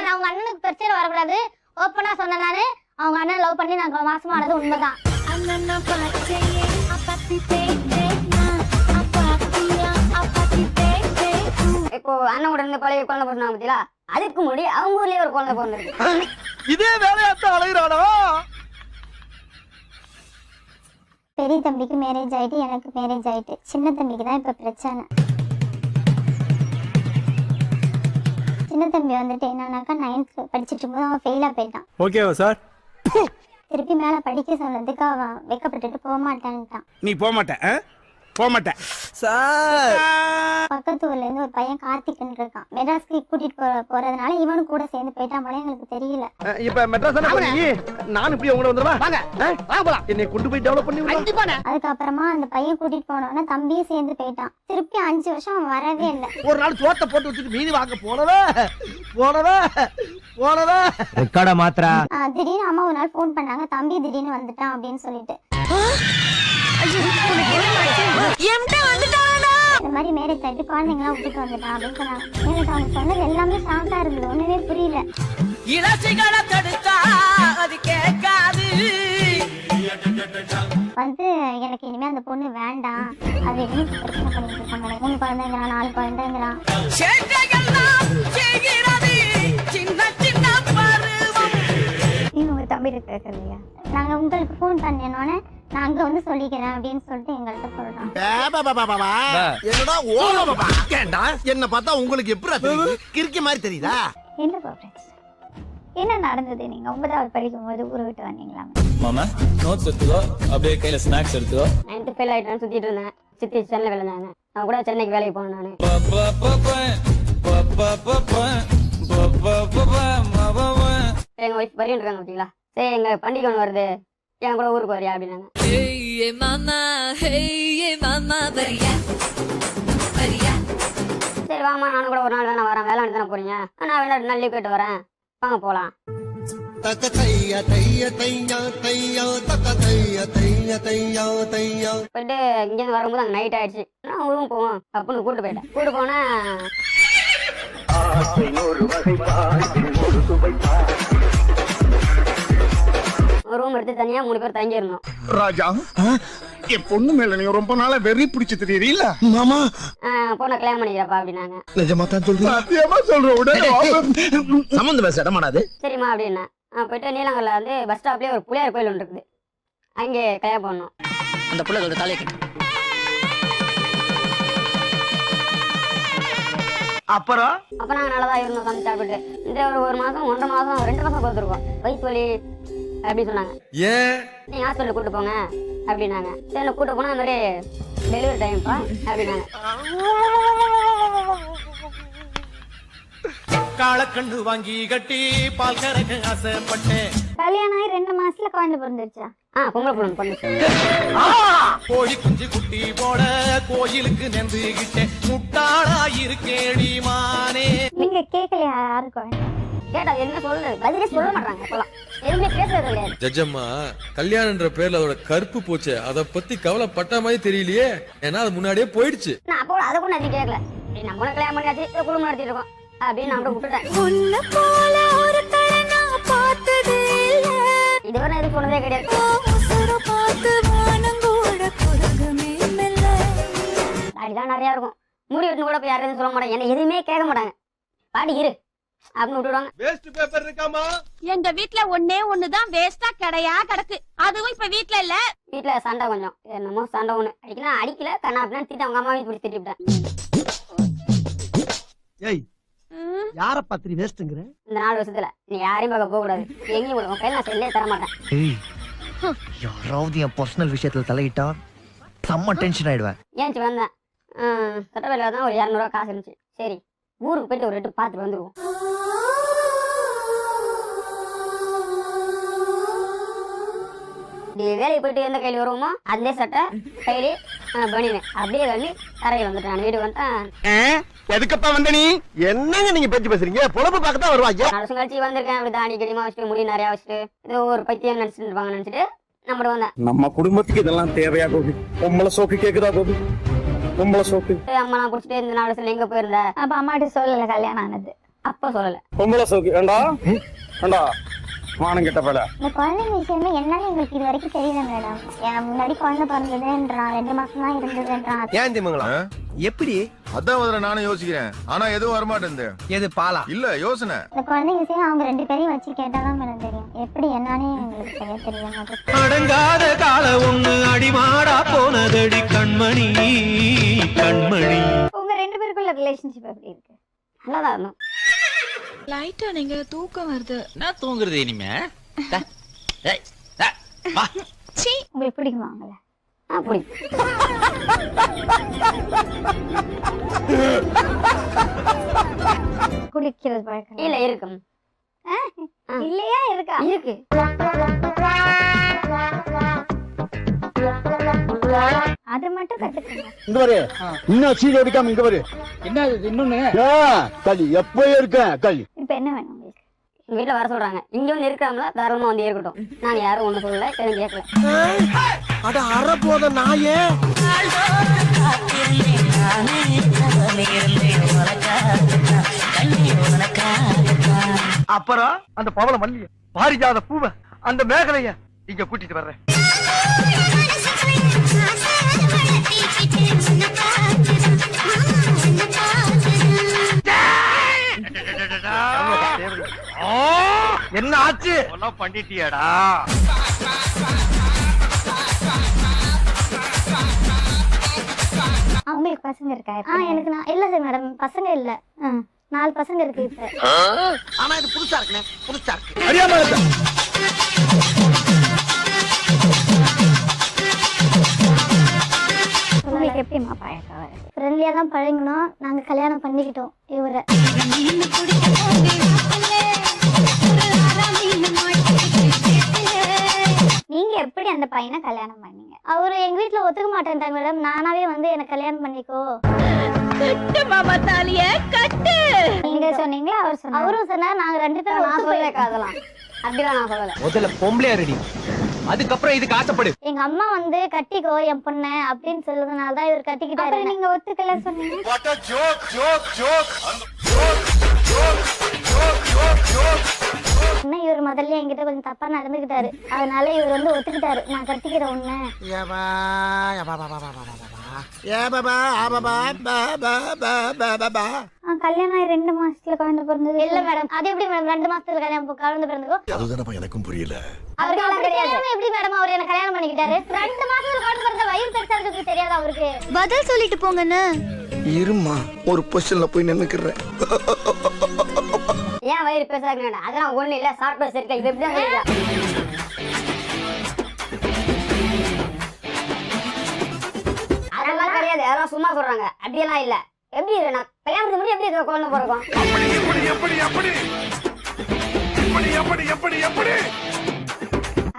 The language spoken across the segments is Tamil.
நான் அவங்க அண்ணனுக்கு பிரச்சனை வரக்கூடாது ஓப்பனா சொன்னேன் நானு. அவங்க அண்ணன் லவ் பண்ணி நாங்க மாசமானது உண்மைதான். இப்போ அண்ணன் கூட இருந்து பழைய குழந்தை பிறந்தாங்க பத்தியா, அதுக்கு முன்னாடி அவங்க ஊர்லயே ஒரு குழந்தை பிறந்திருக்கு. இதே வேலையாத்தான் அலைகிறானா? பெரிய தம்பிக்கு மேரேஜ் ஆயிட்டு எனக்கு மேரேஜ் ஆயிட்டு, சின்ன தம்பிக்கு தான் இப்ப பிரச்சனை. சின்ன தம்பி வந்துட்டு என்னன்னாக்கா 9th படிச்சுட்டு இருக்கும்போது அவன் ஃபெயிலா போயிட்டான். ஓகேவா சார்? திருப்பி மேல படிக்க சொன்னதுக்கு அவன் வெக்கப்பட்டுட்டு போக மாட்டான்ட்டான். நீ போக மாட்டேன் சார். பக்கத்து ஊர்ல இருந்து ஒரு பையன் கார்த்திக்னு இருக்கான், மெட்ராஸ்க்கு கூட்டிட்டு போறதுனால இவனு கூட சேர்ந்து போயிட்டான் போல, எங்களுக்கு தெரியல. இப்ப மெட்ராஸ் நான் இப்படி உங்களை வந்துருவா என்னை கொண்டு போய் டெவலப் பண்ணி. அதுக்கப்புறமா அந்த பையன் கூட்டிட்டு போனோன்னா தம்பியும் சேர்ந்து போயிட்டான். திருப்பி 5 வருஷம் அவன் வரவே இல்லை. ஒரு நாள் சோத்தை போட்டு வச்சுட்டு மீன் வாங்க போனவே ரெக்கார்டா மாத்திரா. திடீர்னு அம்மா ஒரு நாள் போன் பண்ணாங்க, தம்பி திடீர்னு வந்துட்டான் அப்படின்னு சொல்லிட்டு. இந்த மாதிரி மேரேஜ் ஆயிட்டு குழந்தைங்களாம் விட்டுட்டு வந்துட்டான் அப்படின்னு சொன்னாங்க. எனக்கு அவங்க சொன்னது எல்லாமே ஷாக்கா இருந்தது, ஒண்ணுமே புரியல. வந்து எனக்கு இனிமே அந்த பொண்ணு வேண்டாம், அது என்ன பிரச்சனை பண்ணிட்டு இருக்காங்க, 3 குழந்தைங்கிறான் 4 குழந்தைங்கிறான். உங்க தம்பி இருக்கு இல்லையா, நாங்க உங்களுக்கு போன் பண்ணோன்னே நான் அங்க வந்து சொல்லிக்கிறேன் அப்படின்னு சொல்லிட்டு எங்கள்கிட்ட சொல்றான். என்ன பார்த்தா உங்களுக்கு எப்படி கிறுக்கி மாதிரி தெரியுதா? என்ன நடந்தது? நீங்க 9வது படிக்கும் போது ஊரை விட்டு வந்தீங்களா? மாமா நோட்ஸ் எடுத்துக்கோ, அப்படியே கையில ஸ்நாக்ஸ் எடுத்துக்கோ. 9th ஃபெயில் ஆயிட்டான்னு சுத்திட்டு இருந்தேன். சித்தி சென்னை விளையாண்டாங்க, நான் கூட சென்னைக்கு வேலைக்கு போனேன் நானு. எங்க ஒய்ஃப் வரையும் இருக்காங்க பார்த்தீங்களா, சரி எங்க பண்டிகை ஒன்று வருது, என் கூட ஊருக்கு வரியா அப்படின்னாங்க. சரி வாமா, நானும் கூட ஒரு நாள் தானே வரேன், வேலை தானே போறீங்க, நான் வேணா 2 நாள் லீவ் கேட்டு வரேன், வாங்க போலாம். போயிட்டு இங்க வரும்போது அங்க நைட் ஆயிடுச்சு, நான் ஊரும் போவோம் அப்படின்னு கூட்டு போயிட்டேன். கூட்டு போனா ரூம் எடுத்து தனியா 3 பேர் தங்கி இருந்தோம். ராஜா, என் பொண்ணு மேல நீங்க ரொம்ப நாளா வெறி பிடிச்சு தெரியல மாமா. பொண்ணை கல்யாணம் பண்ணிக்கிறப்பா அப்படின்னாங்க. நிஜமா தான் சொல்றேன், சத்தியமா சொல்றேன். உடனே சம்பந்தம் பேச இடமாடாது சரிம்மா அப்படின்னா போயிட்டு நீலங்கல்ல வந்து பஸ் ஸ்டாப்லயே ஒரு புளியார் கோயில் ஒன்று இருக்குது, அங்கே கல்யாணம் பண்ணோம். அந்த புள்ளை தலையை அப்புறம் அப்ப நாங்க நல்லதா இருந்தோம், சமைச்சு சாப்பிட்டு. இந்த ஒரு மாசம் 1.5 மாசம் 2 மாசம் கொடுத்துருக்கோம். வயிற்று வலி அப்படி சொன்னாங்க, நீங்க ஹாஸ்பிட்டல் கூட்டு போங்க அப்படின்னாங்க. சரி கூட்டு போனா அந்த மாதிரி டெலிவரி டைம்ப்பா அப்படின்னாங்க. காளக்கண்டு வாங்கி கட்டி பால் கறக்க ஆசைப்பட்டேன். கல்யாணம் ஆகி 2 மாசத்துல குழந்தை பிறந்துருச்சா? பொங்கல் பொண்ணு பண்ணுச்சு. கோழி குஞ்சு குட்டி போட கோயிலுக்கு நெந்துகிட்டேன், முட்டாளா இருக்கேடி மானே. நீங்க கேட்கலையா யாரு குழந்தை? கேட்டா என்ன சொல்றது, பதிலே சொல்ல மாட்டாங்க, அப்பலாம் எதுவுமே பேசுறது கிடையாது. ஜட்ஜம்மா, கல்யாணன்ற பேர்ல அதோட கருப்பு போச்சு, அத பத்தி கவலைப்பட்ட மாதிரி தெரியலையே, ஏன்னா அது முன்னாடியே போயிடுச்சு. நான் அப்போ அதை கூட நான் கேட்கல, நம்ம கல்யாணம் பண்ணியாச்சு, குடும்பம் நடத்திட்டு இருக்கோம் அப்படின்னு நான் விட்டுட்டேன். இதுவரை எதுவும் சொன்னதே கிடையாது. அடிதான் நிறைய இருக்கும், முடி எடுத்து கூட போய் யாரும் சொல்ல மாட்டாங்க, என்ன எதுவுமே கேட்க மாட்டாங்க, பாடி இரு அப்படின்னு விட்டுடுவாங்க. வேஸ்ட் பேப்பர் இருக்காமா? எங்க வீட்ல ஒண்ணே ஒண்ணுதான் வேஸ்டா கிடையா கிடக்கு, அதுவும் இப்ப வீட்ல இல்ல. வீட்டுல சண்டை கொஞ்சம், என்னமோ சண்டை ஒண்ணு அடிக்கணும், அடிக்கல கண்ணா அப்படின்னு திட்டு அவங்க அம்மா வீட்டு திட்டிவிட்டேன். ஏய், யார பத்திரி வேஸ்ட்ங்கற? இந்த 4 வருஷத்துல நீ யாரையும் பார்க்க போக கூடாது, எங்கேயும் கூட உன் கையில நான் செல்லே தர மாட்டேன். யாராவது என் பர்சனல் விஷயத்துல தலையிட்டா செம்ம டென்ஷன் ஆயிடுவேன். ஏன்ச்சு வந்தேன், சட்டவேலையில தான் ஒரு 200 ரூபா காசு இருந்துச்சு. சரி ஊருக்கு போயிட்டு ஒரு 8 பார்த்துட்டு வந்துருவோம். வேலைக்கு போயிட்டு எந்த கையில வருவோமோ அந்த சட்டை கையிலே பண்ணிடுவேன், அப்படியே பண்ணி தரையில் வந்துட்டேன். நான் வீட்டுக்கு வந்துட்டேன். எதுக்கப்பா வந்த நீ? என்னங்க நீங்க பேச்சு பேசுறீங்க? பொழப்பு பார்க்க தான் வருவாங்க. 4 வருஷம் கழிச்சு வந்திருக்கேன், அப்படி தாடி கடிமா வச்சுட்டு முடி நிறையா வச்சுட்டு ஏதோ ஒரு பைத்தியம் நினைச்சிட்டு இருப்பாங்க நினைச்சிட்டு நம்ம வந்தேன். நம்ம குடும்பத்துக்கு இதெல்லாம் தேவையா கோபி? பொம்பளை சோக்கு கேக்குதா கோபி? பொம்பளை சோக்கு அம்மா நான் குடிச்சிட்டு இந்த 4 வருஷத்துல எங்க போயிருந்த? அப்ப அம்மாட்ட சொல்லல கல்யாணம் ஆனது. அப்ப சொல்லல. பொம்பளை சோக்கு ஏண்டா ஏண்டா மானம் கெட்ட பல. இந்த குழந்தைங்க விஷயமே என்னன்னு எங்களுக்கு இது வரைக்கும் தெரியல மேடம். என் முன்னாடி குழந்தை பிறந்ததுன்றான், 2 மாசம் தான் இருந்ததுன்றான். ஏன் திமுங்களா எப்படி? அதான் முதல்ல நானும் யோசிக்கிறேன். ஆனா எதுவும் வரமாட்டேன். எது பாலா? இல்ல யோசனை. இந்த குழந்தைங்க விஷயம் அவங்க 2 பேரையும் வச்சு கேட்டாதான் மேடம் தெரியும். எப்படி என்னன்னு எங்களுக்கு தெரிய மாட்டேங்குது. அடங்காத கால ஒண்ணு அடிமாடா போனதடி கண்மணி கண்மணி. உங்க 2 பேருக்குள்ள ரிலேஷன்ஷிப் எப்படி இருக்கு? நல்லாதான் இருக்கும். லைட்டா நீங்க தூக்கம் வருது. நான் தூங்குறது இனிமே. உங்களுக்கு பிடிக்குமா அவங்கள? பிடிக்கும். குளிக்கிறது பழக்கம் இல்ல இருக்கும். இல்லையா? இருக்கா? இருக்கு. அது மட்டும் கத்துக்கங்க. இங்க வரு. இன்னும் சீல் எடுக்காம இங்க வரு. என்ன இன்னொன்னு களி எப்போ இருக்கேன் களி. இப்ப என்ன வேணும் உங்களுக்கு? எங்க வீட்டுல வர சொல்றாங்க. இங்க வந்து இருக்கிறாங்களா தாராளமா வந்து இருக்கட்டும். நாங்க யாரும் ஒண்ணு சொல்லல, எதுவும் கேட்கல. அட அற போத நாயே. அப்புறம் அந்த பவள மல்லிய, பாரிஜாத பூவ, அந்த மேகலைய இங்க கூட்டிட்டு வர்றேன். என்ன ஆச்சு? பண்ணிட்டியாடா? அவங்களுக்கு பசங்க இருக்கா? எனக்கு நான் இல்ல சார் மேடம், பசங்க இல்ல. 4 பசங்க இருக்கு இப்ப. ஆனா இது புதுசா இருக்குனே, புதுசா இருக்கு. அறியாம இல்ல. உங்களுக்கு எப்படிமா பழக்கம்? ஃப்ரெண்ட்லியா தான் பழகணும். நாங்க கல்யாணம் பண்ணிக்கிட்டோம் இவரை. நீங்க எப்படி அந்த பையனை கல்யாணம் பண்ணீங்க? அவரு எங்க வீட்டுல ஒத்துக்க மாட்டேன்ட்டாங்க மேடம். நானாவே வந்து எனக்கு கல்யாணம் பண்ணிக்கோ. கட்டு மாமா தாலிய கட்டு. நீங்க சொன்னீங்க, அவர் சொன்னார். அவரும் சொன்னார். நாங்க 2 பேரும் நான் சொல்லல காதலாம். அப்படிலாம் நான் சொல்லல. முதல்ல பொம்பளையா ரெடி, அதுக்கப்புறம் இதுக்கு ஆசைப்படு. எங்க அம்மா வந்து கட்டிக்கோ என் பொண்ணு அப்படின்னு சொல்றதுனால தான் இவர் கட்டிக்கிட்டாரு. நீங்க ஒத்துக்கல சொன்னீங்க. இவர் முதல்ல என்கிட்ட கொஞ்சம் தப்பா நடந்துக்கிட்டாரு. அதனால இவர் வந்து ஒத்துக்கிட்டாரு, நான் கட்டிக்கிற உன்ன. கல்யாணம் ஆகி 2 மாசத்துல குழந்தை பிறந்தது. இல்ல மேடம், அது எப்படி மேடம் 2 மாசத்துல குழந்தை பிறந்ததோ? அதுதானப்பா எனக்கும் புரியல. அவருக்கு தெரியாது. எப்படி மேடம் அவர் என்ன கல்யாணம் பண்ணிக்கிட்டாரு? 2 மாசத்துல குழந்தை பிறந்த வயிறு பெருசா இருக்கு தெரியாது அவருக்கு. பதில் சொல்லிட்டு போங்கன்னு. இருமா, ஒரு பொசிஷன்ல போய் நின்னுக்கிறேன். ஏன் வயிறு பேசுறாங்க? அதெல்லாம் ஒண்ணு இல்ல, சாப்பிட்டு சரிக்கா. இது எப்படிதான் தெரியுதா? அதெல்லாம் கிடையாது, அதெல்லாம் சும்மா சொல்றாங்க. அப்படியெல்லாம் இல்ல. எப்படி நான் கல்யாணத்துக்கு முன்னாடி எப்படி குழந்தை பிறக்கும்?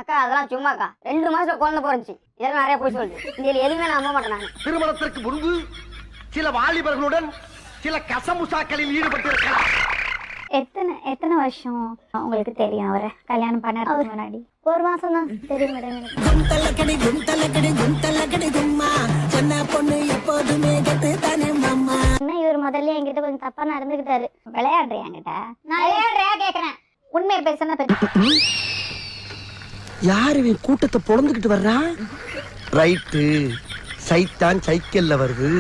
அக்கா அதெல்லாம் சும்மாக்கா. 2 மாசத்துல குழந்தை பிறந்துச்சு. இதெல்லாம் நிறைய போய் சொல்லுது. இதுல எதுவுமே நான் நம்ப மாட்டேன். நான் திருமணத்திற்கு முன்பு சில வாலிபர்களுடன் சில கசமுசாக்களில் ஈடுபட்டிருக்கலாம். எத்தனை வருஷம் உங்களுக்கு தெரியும் அவரை கல்யாணம் பண்ணறதுக்கு முன்னாடி? 1 மாசம் தான் தெரியும் மேடம் எனக்கு. இவர் முதல்ல என்கிட்ட கொஞ்சம் தப்பா நடந்துக்கிட்டாரு. விளையாடுறியா என்கிட்ட? நான் விளையாடுறியா கேக்குறேன். உண்மையை பேசுனா பேசு. யாரு இவன் கூட்டத்தை பொழந்துக்கிட்டு வர்றா? ரைட்டு, சைத்தான் சைக்கிள்ல வருது.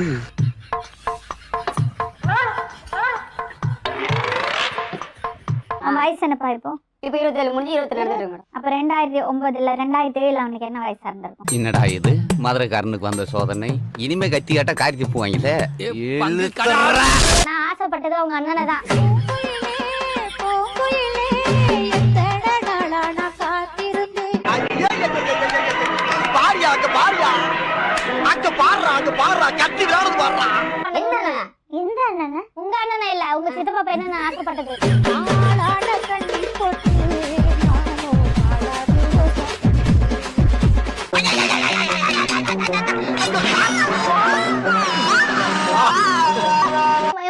வயசு என்னப்பா இப்போ? இப்ப 27 முடிஞ்சு 27 நடந்துட்டு. அப்ப 2009 2007 அவனுக்கு என்ன வயசா இருந்திருக்கும்? என்னடா இது மதுரைக்காரனுக்கு வந்த சோதனை? இனிமே கத்தி கட்ட காரி போவாங்கல்ல. நான் ஆசைப்பட்டது அவங்க அண்ணனை தான். எந்த அண்ணன்? உங்க அண்ணனா இல்ல, உங்க சித்தப்பா பையனை நான் ஆசைப்பட்டது.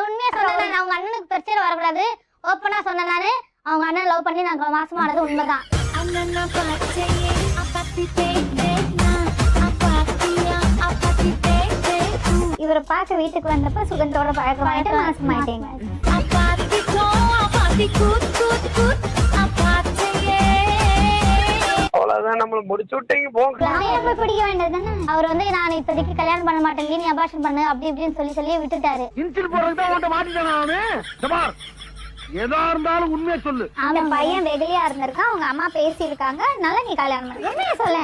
உண்மையா சொன்னேன். அவங்க அண்ணனுக்கு பிரச்சனை வரக்கூடாது. ஓப்பனா சொன்னேன். நானு அவங்க அண்ணன் லவ் பண்ணி நாங்க மாசமானது உண்மைதான். இவரை பார்க்க வீட்டுக்கு வந்தப்ப சுகந்தோட பழக்கம் மாசமாயிட்டேங்க. அவ்வளவுதான் நம்மள முடிச்சு விட்டீங்க போங்க. போய் பிடிக்க வேண்டியது தானே. அவர் வந்து நான் இப்போதைக்கு கல்யாணம் பண்ண மாட்டேன், நீ அபார்ஷன் பண்ணு அப்படி இப்படின்னு சொல்லி விட்டுட்டாரு. இன்சில் போறதுக்கு தான் உன்கிட்ட மாட்டிட்டானா அவன்? ஏதா இருந்தாலும் உண்மையை சொல்லு. அவன் பையன் வெகுளியா இருந்திருக்கான், அவங்க அம்மா பேசி இருக்காங்க, அதனால நீ கல்யாணம் பண்ணு. உண்மையை சொல்ல.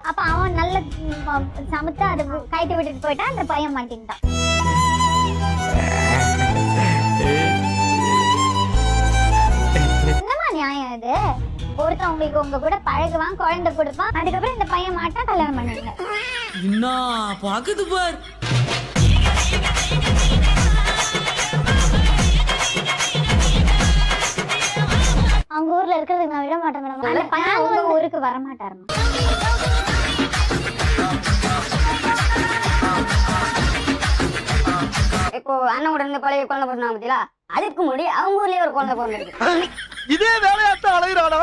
அப்ப அவன் நல்ல சமத்து அதை கைட்டு விட்டுட்டு போயிட்டான், அந்த பையன் மாட்டின்ட்டான். என்னமா நியாயம் இது? ஒருத்தன் உங்களுக்கு உங்க கூட பழகுவான், குழந்தை கொடுப்பான், அதுக்கப்புறம் இந்த பையன் மாட்டா கல்யாணம் பண்ணுவீங்க. என்ன பாக்குது பார். அவங்க ஊர்ல இருக்கிறதுக்கு நான் விட மாட்டேன் மேடம். அந்த பையன் உங்க ஊருக்கு வர மாட்டாருமா? இப்போ அண்ணன் கூட இருந்து பழைய குழந்தை பிறந்தாங்க பார்த்தீங்களா, அதுக்கு முன்னாடி அவங்க ஊர்லயே ஒரு குழந்தை பிறந்திருக்கு. இதே வேலையாத்தான் அலைகிறானா?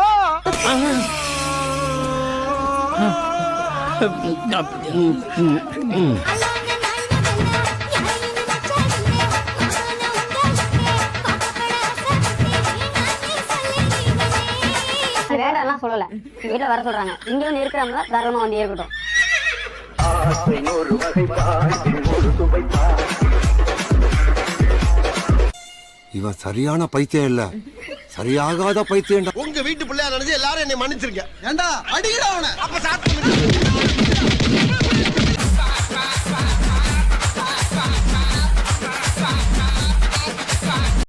வேறெல்லாம் சொல்லல, வீட்டுல வர சொல்றாங்க. இங்க வந்து இருக்கிறவங்க தாராளமா வந்து இருக்கட்டும். இவன் சரியான பைத்தியம் இல்ல, சரியாகாத பைத்தியம். உங்க வீட்டு பிள்ளையா நினைச்சு எல்லாரும் என்னை மன்னிச்சிருக்க. ஏண்டா அடிக்கிறா அவனை. அப்ப சாப்பிட்டு